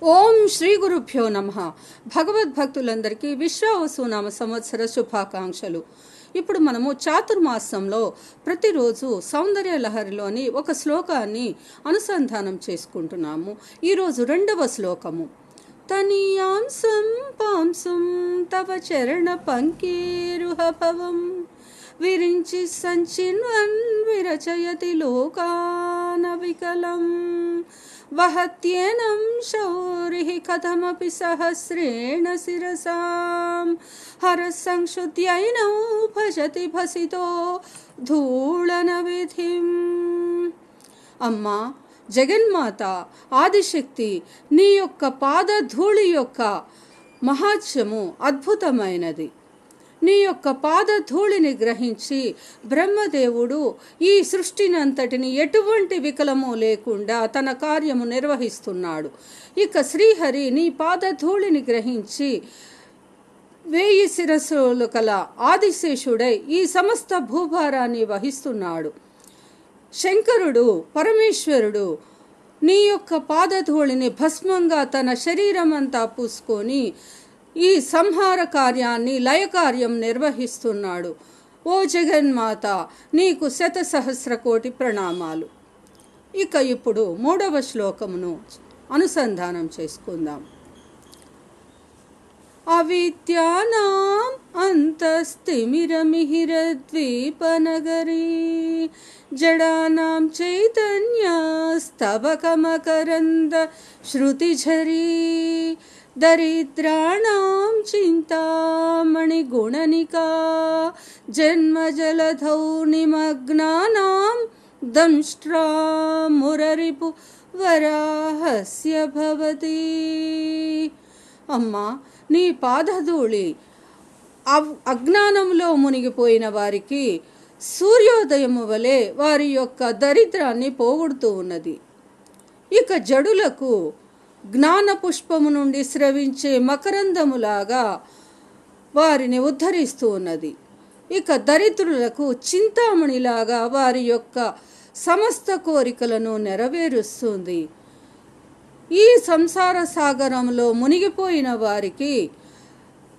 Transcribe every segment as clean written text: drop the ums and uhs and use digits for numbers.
ఓం శ్రీ గురుభ్యో నమః. భగవద్భక్తులందరికీ విశ్వావసునామ సంవత్సర శుభాకాంక్షలు. ఇప్పుడు మనము చాతుర్మాసంలో ప్రతిరోజు సౌందర్య లహరిలోని ఒక శ్లోకాన్ని అనుసంధానం చేసుకుంటున్నాము. ఈరోజు 2వ శ్లోకము. తనీయాంసం పాంసం తవ చరణ పంకేరుహభవం విరించి సంచిన్వన్ విరచయతి లోకాన వికలం వహత్యేనం శౌరిః కథమపి సహస్రేణ శిరసాం హరసంక్షుద్యైనౌ భజతి భసితో ధూళనవిధిం. అమ్మా జగన్మాత ఆదిశక్తి, నీ యొక్క పాదధూళి యొక్క మహాత్మ్యము అద్భుతమైనది. నీ యొక్క పాదధూళిని గ్రహించి బ్రహ్మదేవుడు ఈ సృష్టినంతటిని ఎటువంటి వికలము లేకుండా తన కార్యము నిర్వహిస్తున్నాడు. ఇక శ్రీహరి నీ పాదధూళిని గ్రహించి 1000 శిరస్సులు కల ఆదిశేషుడై ఈ సమస్త భూభారాన్ని వహిస్తున్నాడు. శంకరుడు పరమేశ్వరుడు నీ యొక్క పాదధూళిని భస్మంగా తన శరీరమంతా పూసుకొని ఈ సంహార కార్యాన్ని లయకార్యం నిర్వహిస్తున్నాడు. ఓ జగన్మాత, నీకు 1,000,000,000,000 ప్రణామాలు. ఇక ఇప్పుడు 3వ శ్లోకమును అనుసంధానం చేసుకుందాం. అవిద్యానాం అంతస్థిమిరమిహిరద్వీపనగరీ జడానాం చైతన్యస్తవకమకరంద శృతిఝరీ దరిద్రాణాం చింతామణిగుణనికా జన్మజలధౌ నిమగ్నానాం దంష్ట్రా మురరిపు వరాహస్య భవతి. అమ్మా, నీ పాదధూళి అజ్ఞానంలో మునిగిపోయిన వారికి సూర్యోదయము వలె వారి యొక్క దరిద్రాన్ని పోగొడుతూ ఉన్నది. ఇక జడులకు జ్ఞాన పుష్పము నుండి స్రవించే మకరందములాగా వారిని ఉద్ధరిస్తూ ఉన్నది. ఇక దరిద్రులకు చింతామణిలాగా వారి యొక్క సమస్త కోరికలను నెరవేరుస్తుంది. ఈ సంసార సాగరంలో మునిగిపోయిన వారికి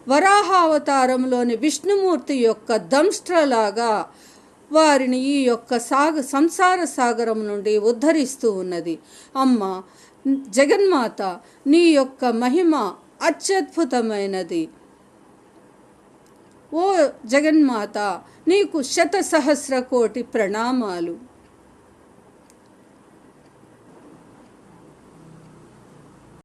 వరాహావతారంలోని విష్ణుమూర్తి యొక్క దంష్ట్రలాగా వారిని ఈ యొక్క సంసార సాగరం నుండి ఉద్ధరిస్తూ ఉన్నది. అమ్మ జగన్మాత, నీ యొక్క మహిమ అత్యద్భుతమైనది. ఓ జగన్మాత, నీకు 1,000,000,000 ప్రణామాలు.